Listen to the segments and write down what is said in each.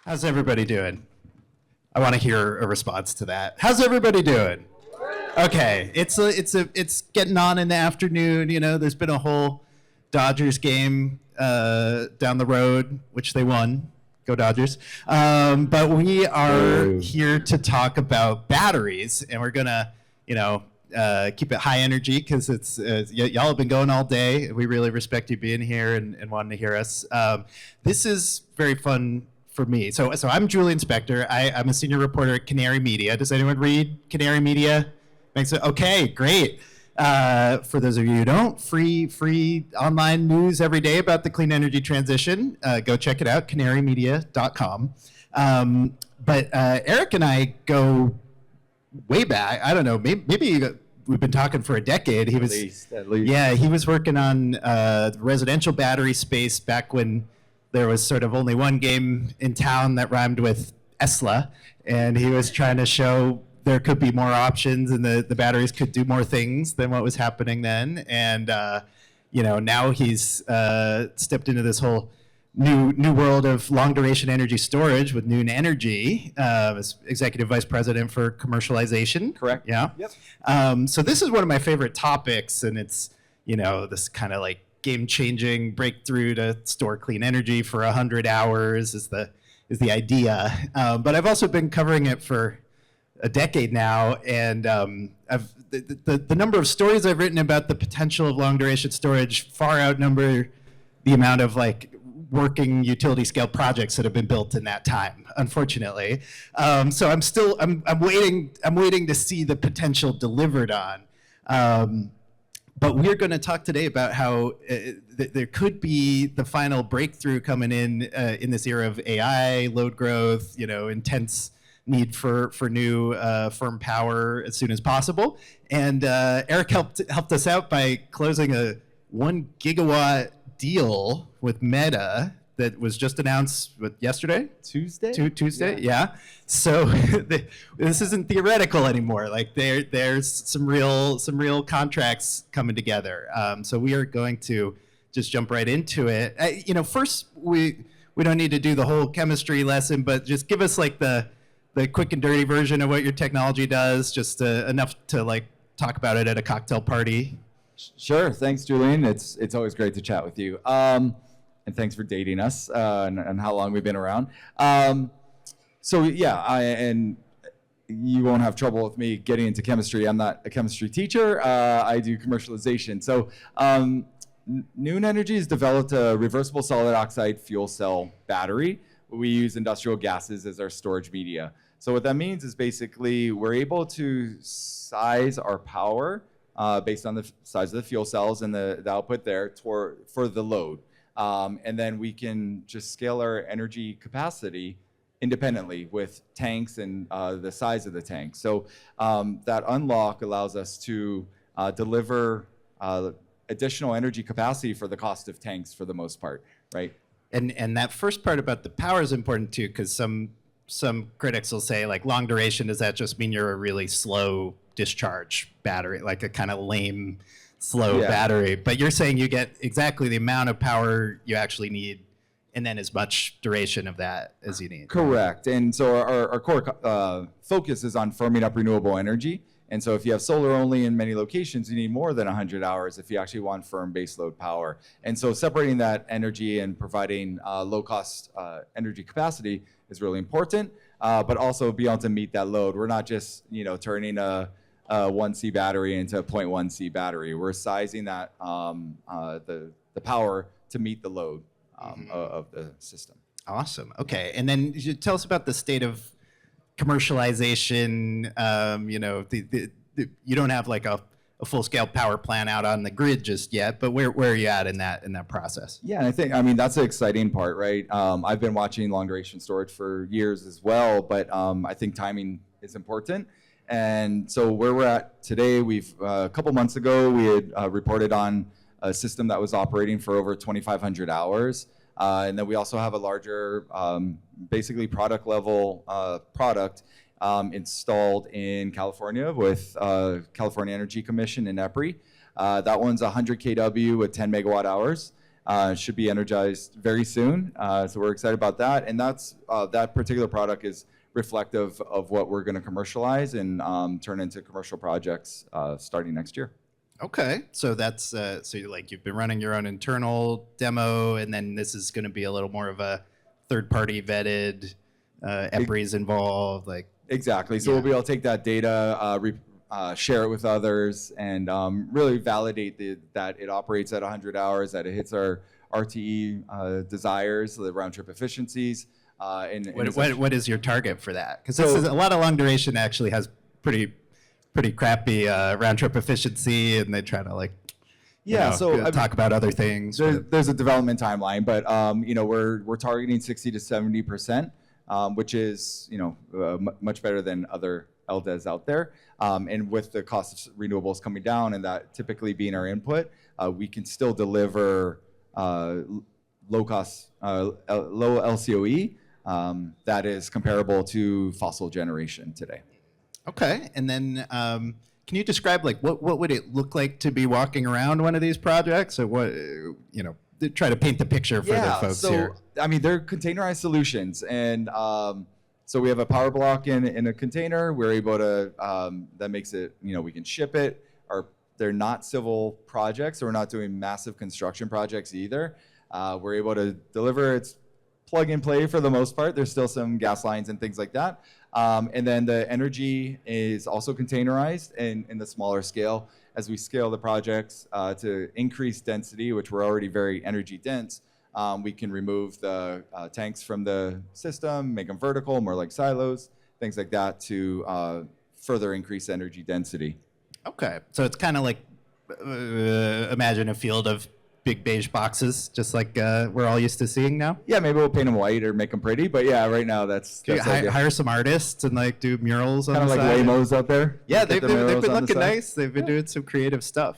How's everybody doing? I want to hear a response to that. How's everybody doing? Okay, it's getting on in the afternoon. You know, there's been a whole Dodgers game down the road, which they won. Go Dodgers! But we are here to talk about batteries, and we're gonna, keep it high energy because it's y'all have been going all day. We really respect you being here and wanting to hear us. This is very fun for me. So I'm Julian Spector. I'm a senior reporter at Canary Media. Does anyone read Canary Media? Okay, great. For those of you who don't, free online news every day about the clean energy transition. Go check it out, canarymedia.com. But Aric and I go way back. I don't know, maybe we've been talking for a decade. At least. Yeah, he was working on the residential battery space back when there was sort of only one game in town that rhymed with Esla, and he was trying to show there could be more options and the batteries could do more things than what was happening then. And now he's stepped into this whole new world of long duration energy storage with Noon Energy as executive vice president for commercialization. Correct. Yeah. Yep. So this is one of my favorite topics, and it's this kind of like game-changing breakthrough to store clean energy for 100 hours is the idea. But I've also been covering it for a decade now, and the number of stories I've written about the potential of long-duration storage far outnumber the amount of working utility-scale projects that have been built in that time, unfortunately. So I'm waiting to see the potential delivered on. But we're going to talk today about how there could be the final breakthrough coming in this era of AI, load growth, intense need for new firm power as soon as possible. And Aric helped us out by closing a 1 gigawatt deal with Meta that was just announced yesterday? Tuesday, yeah. So this isn't theoretical anymore. There's some real contracts coming together. So we are going to just jump right into it. First we don't need to do the whole chemistry lesson, but just give us the quick and dirty version of what your technology does, just enough to talk about it at a cocktail party. Sure. Thanks, Julian. It's always great to chat with you. And thanks for dating us and how long we've been around. So yeah, and you won't have trouble with me getting into chemistry. I'm not a chemistry teacher. I do commercialization. So Noon Energy has developed a reversible solid oxide fuel cell battery. We use industrial gases as our storage media. So what that means is basically we're able to size our power based on the size of the fuel cells and the output there for the load. And then we can just scale our energy capacity independently with tanks and the size of the tank. So that unlock allows us to deliver additional energy capacity for the cost of tanks for the most part, right? And that first part about the power is important too, because some critics will say long duration, does that just mean you're a really slow discharge battery, like a kind of lame slow battery? But you're saying you get exactly the amount of power you actually need and then as much duration of that as you need. Correct. And so our core focus is on firming up renewable energy. And so if you have solar only in many locations, you need more than 100 hours if you actually want firm baseload power. And so separating that energy and providing low cost energy capacity is really important, but also be able to meet that load. We're not just turning a 1C battery into a 0.1C battery. We're sizing that the power to meet the load of the system. Awesome. Okay, and then you tell us about the state of commercialization. You don't have a full-scale power plant out on the grid just yet, but where are you at in that process? Yeah, I mean that's the exciting part, right? I've been watching long duration storage for years as well, but I think timing is important. And so where we're at today, we've a couple months ago we had reported on a system that was operating for over 2,500 hours. And then we also have a larger, basically product level product installed in California with California Energy Commission in EPRI. That one's 100 kW with 10 megawatt hours. Should be energized very soon. So we're excited about that. And that particular product is reflective of what we're going to commercialize and turn into commercial projects starting next year. Okay, so that's so you've been running your own internal demo, and then this is going to be a little more of a third-party vetted, EPRI's involved, like. Exactly. So we'll be able to take that data, share it with others, and really validate that it operates at 100 hours, that it hits our RTE desires, the round trip efficiencies. What is your target for that? Because a lot of long duration actually has pretty crappy round trip efficiency, and they try to talk about other things. There's a development timeline, but we're targeting 60 to 70%, which is much better than other LDES out there. And with the cost of renewables coming down and that typically being our input, we can still deliver low cost, low LCOE that is comparable to fossil generation today. Okay, and then can you describe what would it look like to be walking around one of these projects, or what try to paint the picture for the folks here? I mean, they're containerized solutions, and so we have a power block in a container. We're able to that makes it we can ship it. They're not civil projects, so we're not doing massive construction projects either. We're able to deliver. It's plug and play for the most part. There's still some gas lines and things like that. And then the energy is also containerized in the smaller scale. As we scale the projects to increase density, which we're already very energy dense, we can remove the tanks from the system, make them vertical, more like silos, things like that to further increase energy density. Okay, so it's kind of like imagine a field of big beige boxes, just like we're all used to seeing now. Yeah, maybe we'll paint them white or make them pretty, but yeah, right now that's hire some artists and do murals on the side. Kind of like Waymos out there. Yeah, they've been looking nice. They've been doing some creative stuff.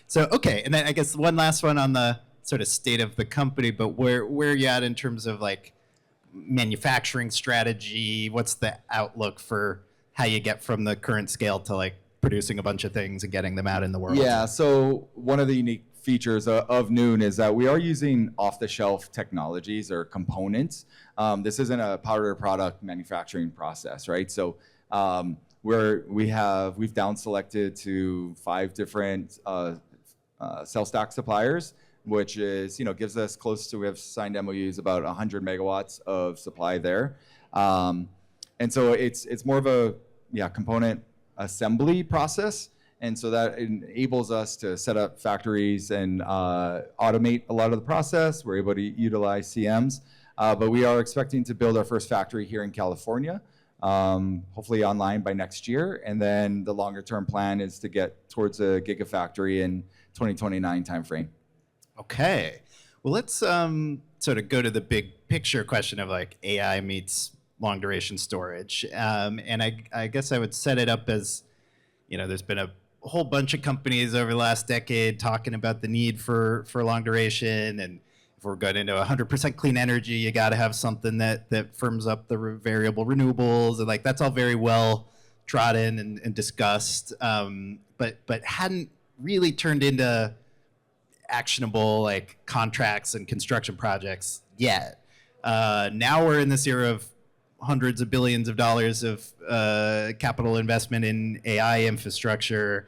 So okay, and then I guess one last one on the sort of state of the company, but where are you at in terms of manufacturing strategy? What's the outlook for how you get from the current scale to producing a bunch of things and getting them out in the world? Yeah, so one of the unique features of Noon is that we are using off-the-shelf technologies or components. This isn't a powder product manufacturing process, right? So we've down selected to 5 different cell stack suppliers, which is gives us close to, we have signed MOUs about 100 megawatts of supply there, and so it's more of a component assembly process. And so that enables us to set up factories and automate a lot of the process. We're able to utilize CMs, but we are expecting to build our first factory here in California, hopefully online by next year. And then the longer term plan is to get towards a gigafactory in 2029 timeframe. Okay, well let's sort of go to the big picture question of AI meets long duration storage, and I guess I would set it up as there's been a whole bunch of companies over the last decade talking about the need for long duration, and if we're going into 100% clean energy, you got to have something that firms up the variable renewables, and that's all very well trodden and discussed, but hadn't really turned into actionable contracts and construction projects yet. Now we're in this era of hundreds of billions of dollars of capital investment in AI infrastructure.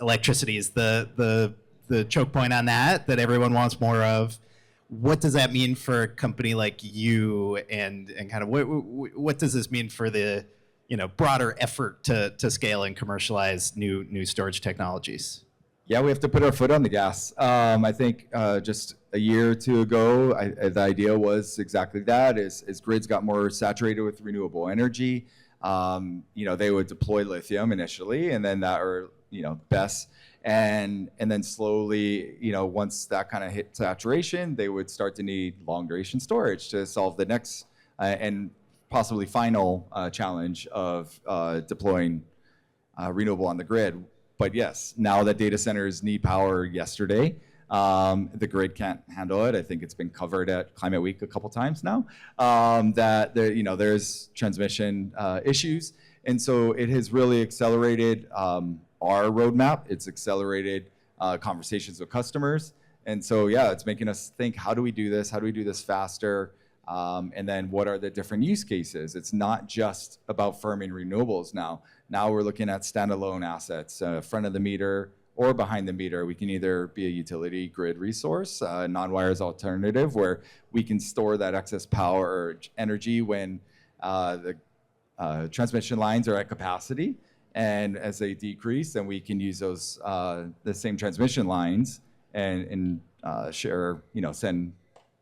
Electricity is the choke point on that everyone wants more of. What does that mean for a company like you, and kind of what does this mean for the broader effort to scale and commercialize new storage technologies? Yeah, we have to put our foot on the gas. I think just a year or two ago, the idea was exactly that. As grids got more saturated with renewable energy, they would deploy lithium initially, and then BESS, and then slowly, once that kind of hit saturation, they would start to need long duration storage to solve the next and possibly final challenge of deploying renewable on the grid. But yes, now that data centers need power yesterday, the grid can't handle it. I think it's been covered at Climate Week a couple times now, that there's transmission issues. And so it has really accelerated our roadmap. It's accelerated conversations with customers. And so, yeah, it's making us think, how do we do this? How do we do this faster? And then what are the different use cases? It's not just about firming renewables now. Now we're looking at standalone assets, front of the meter or behind the meter. We can either be a utility grid resource, non-wires alternative, where we can store that excess power or energy when the transmission lines are at capacity. And as they decrease, then we can use those the same transmission lines and share, send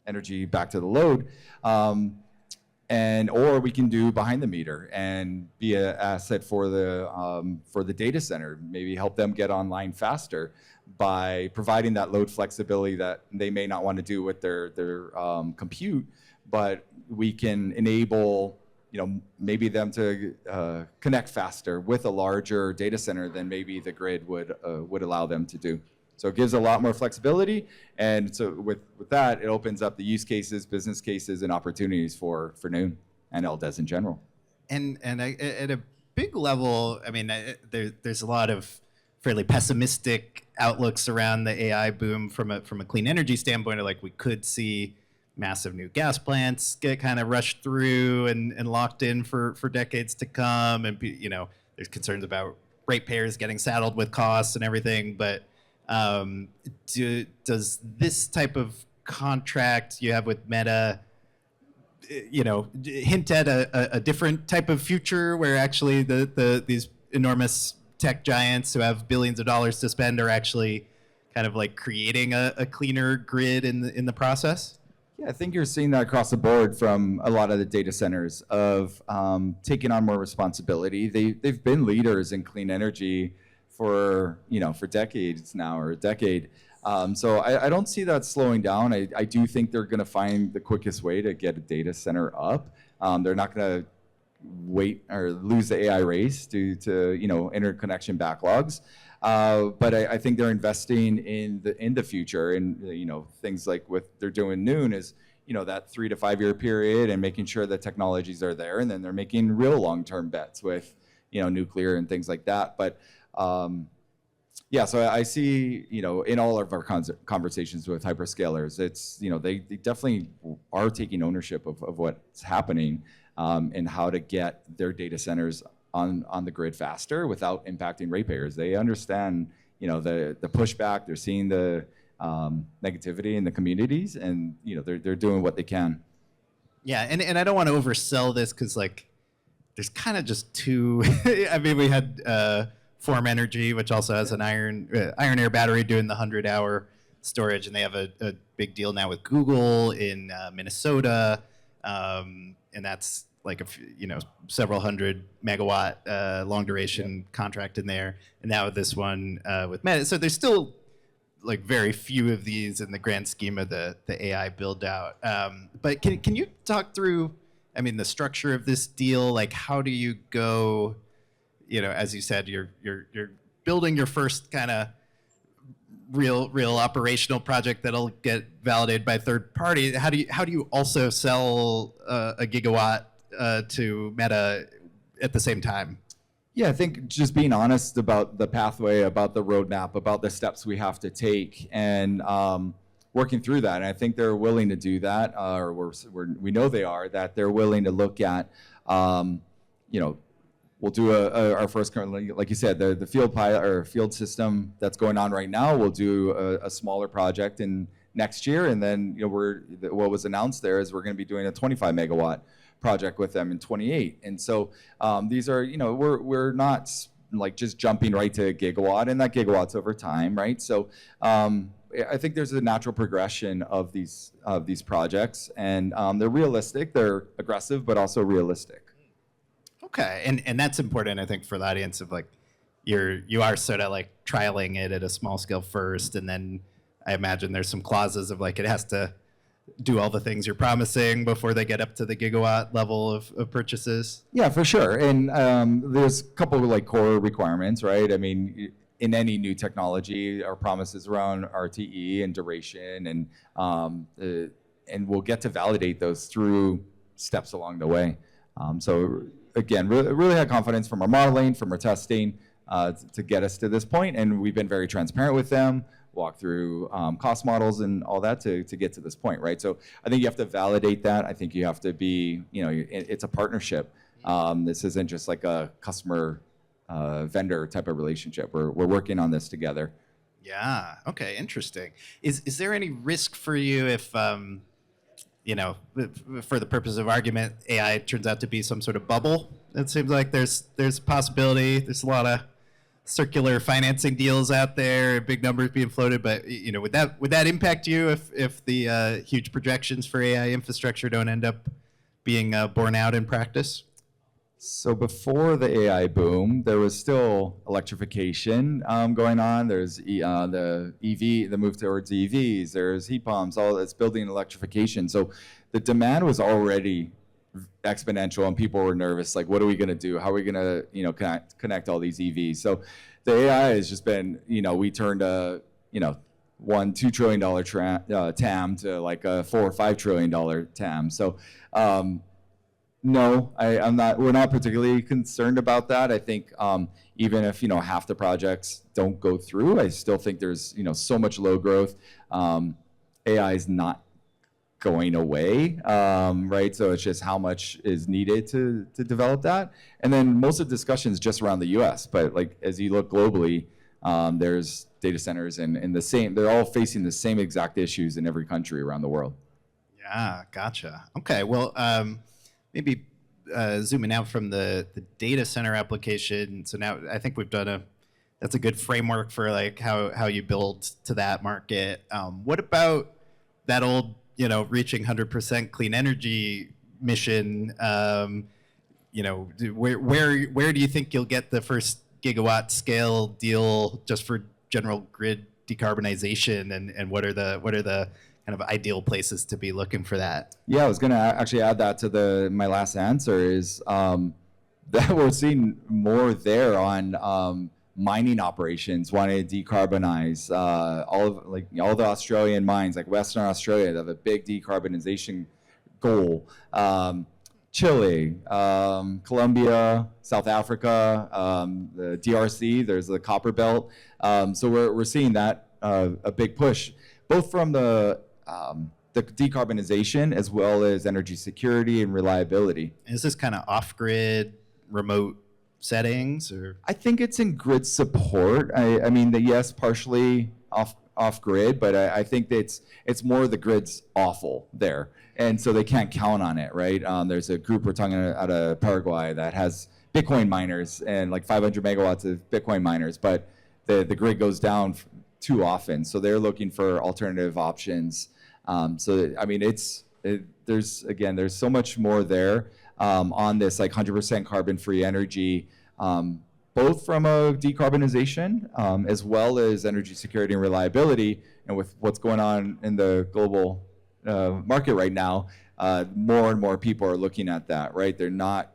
energy back to the load. Or we can do behind the meter and be an asset for the data center, maybe help them get online faster by providing that load flexibility that they may not want to do with their compute, but we can enable maybe them to connect faster with a larger data center than maybe the grid would allow them to do. So it gives a lot more flexibility, and so with that, it opens up the use cases, business cases, and opportunities for Noon and LDES in general. And at a big level, I mean, there's a lot of fairly pessimistic outlooks around the AI boom from a clean energy standpoint. Of like, we could see massive new gas plants get kind of rushed through and locked in for decades to come, and there's concerns about ratepayers getting saddled with costs and everything, but does this type of contract you have with Meta, hint at a different type of future where actually these enormous tech giants who have billions of dollars to spend are actually kind of like creating a cleaner grid in the process? Yeah, I think you're seeing that across the board from a lot of the data centers of taking on more responsibility. They've been leaders in clean energy for decades now, or a decade. So I don't see that slowing down. I do think they're going to find the quickest way to get a data center up. They're not going to wait or lose the AI race due to interconnection backlogs. But I think they're investing in the future, and things like what they're doing Noon is that 3 to 5 year period, and making sure the technologies are there, and then they're making real long-term bets with nuclear and things like that. But yeah, so I see, in all of our conversations with hyperscalers, it's, they definitely are taking ownership of what's happening, and how to get their data centers on the grid faster without impacting ratepayers. They understand, the pushback. They're seeing the negativity in the communities, and they're doing what they can. Yeah, and I don't want to oversell this because there's kind of just two. I mean, we had Form Energy, which also has an iron air battery doing the 100-hour storage, and they have a big deal now with Google in Minnesota, and that's like several hundred megawatt long duration contract in there, and now this one with Meta. So there's still very few of these in the grand scheme of the AI build out. But can you talk through, the structure of this deal? Like, how do you go? As you said, you're building your first kind of real operational project that'll get validated by third party. How do you also sell a gigawatt to Meta at the same time? Yeah, I think just being honest about the pathway, about the roadmap, about the steps we have to take, and working through that. And I think they're willing to do that, or we know they are, that they're willing to look at, we'll do our first, like you said, the field pilot or field system that's going on right now. We'll do a smaller project in next year, and then what was announced there is we're going to be doing a 25 megawatt project with them in 28. And so these are, we're not just jumping right to a gigawatt, and that gigawatt's over time, right? So I think there's a natural progression of these projects, and they're realistic, they're aggressive, but also realistic. Okay, and that's important, I think, for the audience of you are sort of trialing it at a small scale first, and then I imagine there's some clauses of it has to do all the things you're promising before they get up to the gigawatt level of purchases. Yeah, for sure. And there's a couple of core requirements, right? I mean, in any new technology, our promises around RTE and duration, and we'll get to validate those through steps along the way. So again, really had confidence from our modeling, from our testing, to get us to this point, and we've been very transparent with them. walk through cost models and all that to get to this point, right? So I think you have to validate that. I think you have to be, it's a partnership. This isn't just like a customer vendor type of relationship. We're working on this together. Yeah. Okay. Interesting. Is there any risk for you if, for the purpose of argument, AI turns out to be some sort of bubble? It seems like there's possibility. There's a lot of circular financing deals out there, big numbers being floated. But would that impact you if the huge projections for AI infrastructure don't end up being borne out in practice? So before the AI boom, there was still electrification going on. There's the EV, the move towards EVs. There's heat pumps, all that's building electrification. So the demand was already exponential, and people were nervous. Like, what are we going to do? How are we going to, connect all these EVs? So the AI has just been, we turned a, $1-2 trillion TAM to like a $4 or $5 trillion TAM. So. No, I'm not. We're not particularly concerned about that. I think even if half the projects don't go through, I still think there's so much low growth. AI is not going away, right? So it's just how much is needed to develop that. And then most of the discussion is just around the U.S. But like as you look globally, there's data centers and the same. They're all facing the same exact issues in every country around the world. Yeah, gotcha. Okay, well. Maybe zooming out from the data center application. So now I think we've done that's a good framework for like how you build to that market. What about that old, reaching 100% clean energy mission? Where do you think you'll get the first gigawatt scale deal just for general grid decarbonization, and what are the kind of ideal places to be looking for that? Yeah, I was going to actually add that to my last answer is that we're seeing more there on mining operations, wanting to decarbonize all the Australian mines, like Western Australia, they have a big decarbonization goal. Chile, Colombia, South Africa, the DRC, there's the Copper Belt. So we're seeing that a big push, both from the decarbonization as well as energy security and reliability. Is this kind of off-grid, remote settings, or? I think it's in grid support. I mean, yes, partially off-grid, but I think that it's more the grid's awful there, and so they can't count on it, right? There's a group we're talking out of Paraguay that has Bitcoin miners and like 500 megawatts of Bitcoin miners, but the grid goes down too often, so they're looking for alternative options. So I mean, there's so much more there on this like 100% carbon-free energy, both from a decarbonization as well as energy security and reliability. And with what's going on in the global market right now, more and more people are looking at that, right? They're not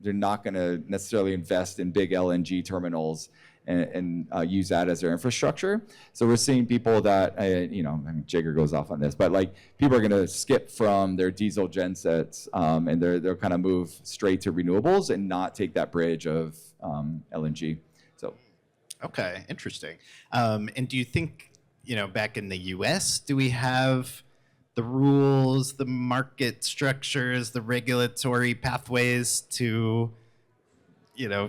going to necessarily invest in big LNG terminals and use that as their infrastructure. So we're seeing people that, I mean, Jigger goes off on this, but like people are going to skip from their diesel gensets and they'll kind of move straight to renewables and not take that bridge of LNG. So, okay, interesting. And do you think, back in the U.S., do we have the rules, the market structures, the regulatory pathways to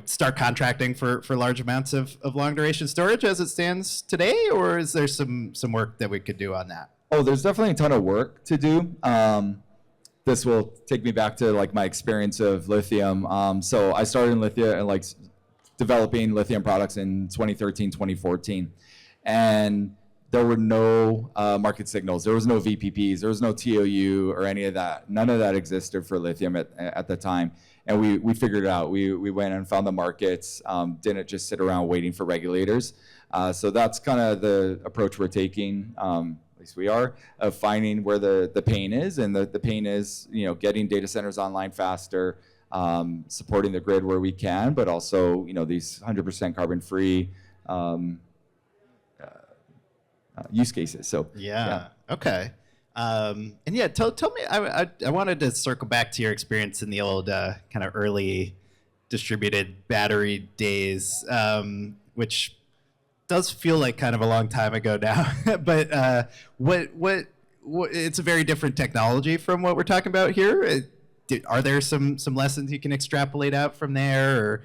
start contracting for large amounts of long duration storage as it stands today, or is there some work that we could do on that? Oh, there's definitely a ton of work to do. This will take me back to like my experience of lithium. So I started in lithium and like developing lithium products in 2013, 2014, and there were no market signals. There was no VPPs. There was no TOU or any of that. None of that existed for lithium at the time. And we figured it out. We went and found the markets, didn't just sit around waiting for regulators. So that's kind of the approach we're taking, at least we are, of finding where the pain is. And the pain is, getting data centers online faster, supporting the grid where we can, but also, these 100% carbon-free use cases. So yeah. Okay. And yeah, tell me, I wanted to circle back to your experience in the old kind of early distributed battery days, which does feel like kind of a long time ago now. But what it's a very different technology from what we're talking about here. Are there some lessons you can extrapolate out from there, or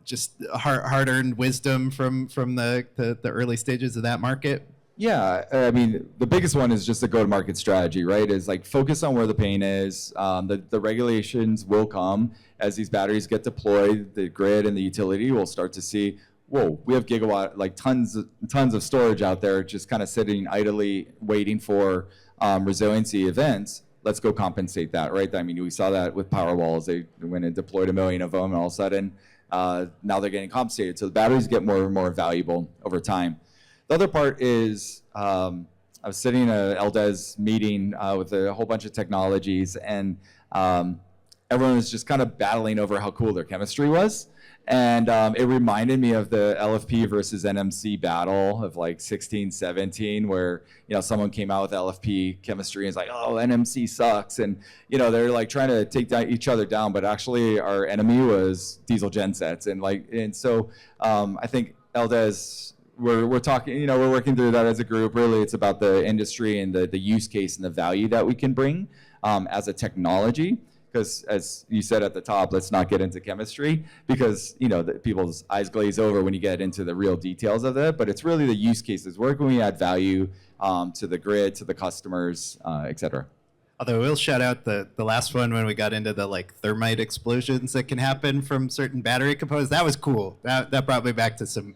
just hard-earned wisdom from the early stages of that market? Yeah, I mean, the biggest one is just the go-to-market strategy, right? Is like focus on where the pain is. The regulations will come as these batteries get deployed. The grid and the utility will start to see, whoa, we have gigawatt, like tons of storage out there, just kind of sitting idly waiting for resiliency events. Let's go compensate that, right? I mean, we saw that with Powerwalls. They went and deployed 1 million of them, and all of a sudden, now they're getting compensated. So the batteries get more and more valuable over time. The other part is I was sitting in an LDES meeting with a whole bunch of technologies, and everyone was just kind of battling over how cool their chemistry was. And it reminded me of the LFP versus NMC battle of like 16, 17, where someone came out with LFP chemistry and is like, oh, NMC sucks, and they're like trying to take each other down, but actually our enemy was diesel gensets, and so I think LDES. We're talking, we're working through that as a group. Really, it's about the industry and the use case and the value that we can bring as a technology. Because as you said at the top, let's not get into chemistry, because people's eyes glaze over when you get into the real details of it. But it's really the use cases. Where can we add value to the grid, to the customers, et cetera. Although we'll shout out the last one when we got into the like thermite explosions that can happen from certain battery components. That was cool. That brought me back to some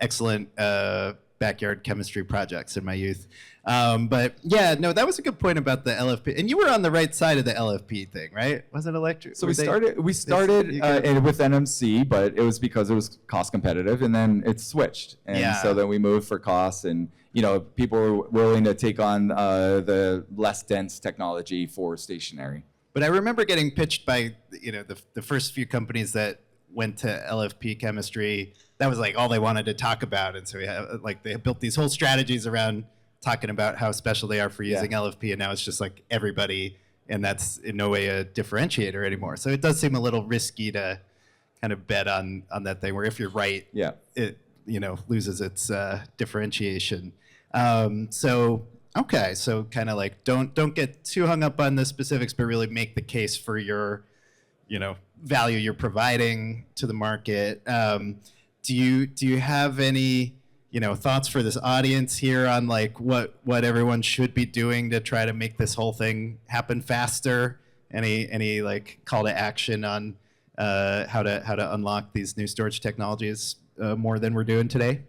excellent backyard chemistry projects in my youth. But yeah, no, that was a good point about the LFP. And you were on the right side of the LFP thing, right? Was it electric? So we started with NMC, but it was because it was cost competitive, and then it switched. And so then we moved for costs, and people were willing to take on the less dense technology for stationary. But I remember getting pitched by the first few companies that went to LFP chemistry. That was like all they wanted to talk about, and so they built these whole strategies around talking about how special they are for using LFP, and now it's just like everybody, and that's in no way a differentiator anymore. So it does seem a little risky to kind of bet on that thing, where if you're right, it loses its differentiation. So kind of like don't get too hung up on the specifics, but really make the case for your value you're providing to the market. Do you have any thoughts for this audience here on like what everyone should be doing to try to make this whole thing happen faster? Any like call to action on how to unlock these new storage technologies more than we're doing today?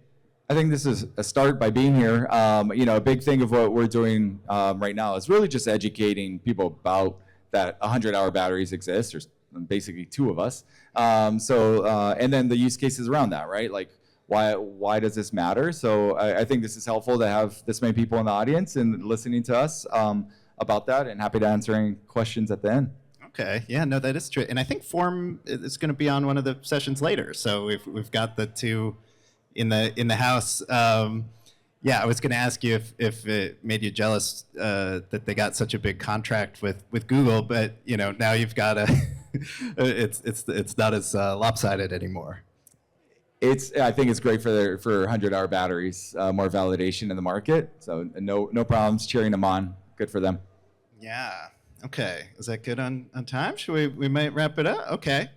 I think this is a start by being here. A big thing of what we're doing right now is really just educating people about that 100-hour batteries exist. There's basically two of us. And then the use cases around that, right? Like, why does this matter? So I think this is helpful to have this many people in the audience and listening to us about that, and happy to answer any questions at the end. Okay, yeah, no, that is true. And I think Form is going to be on one of the sessions later. So we've got the two in the house. Yeah, I was going to ask you if it made you jealous that they got such a big contract with Google, but now you've got it's not as lopsided anymore. I think it's great for 100-hour batteries, more validation in the market. So no problems cheering them on. Good for them. Yeah. Okay. Is that good on time? Should we might wrap it up? Okay.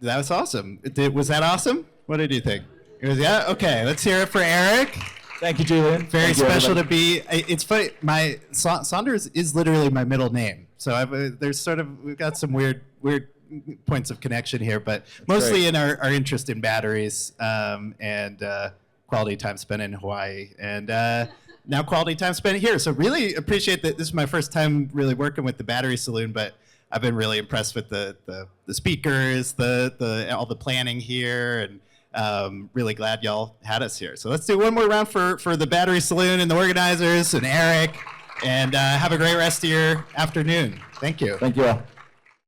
That was awesome. Was that awesome? What did you think? It was, yeah. Okay. Let's hear it for Aric. Thank you, Julian. Very special to be. It's funny. My Saunders is literally my middle name. So we've got some weird points of connection here, but mostly in our interest in batteries and quality time spent in Hawaii, and now quality time spent here. So really appreciate that. This is my first time really working with the Battery Saloon, but I've been really impressed with the speakers, all the planning here, and really glad y'all had us here. So let's do one more round for the Battery Saloon and the organizers and Aric, and have a great rest of your afternoon. Thank you. Thank you all.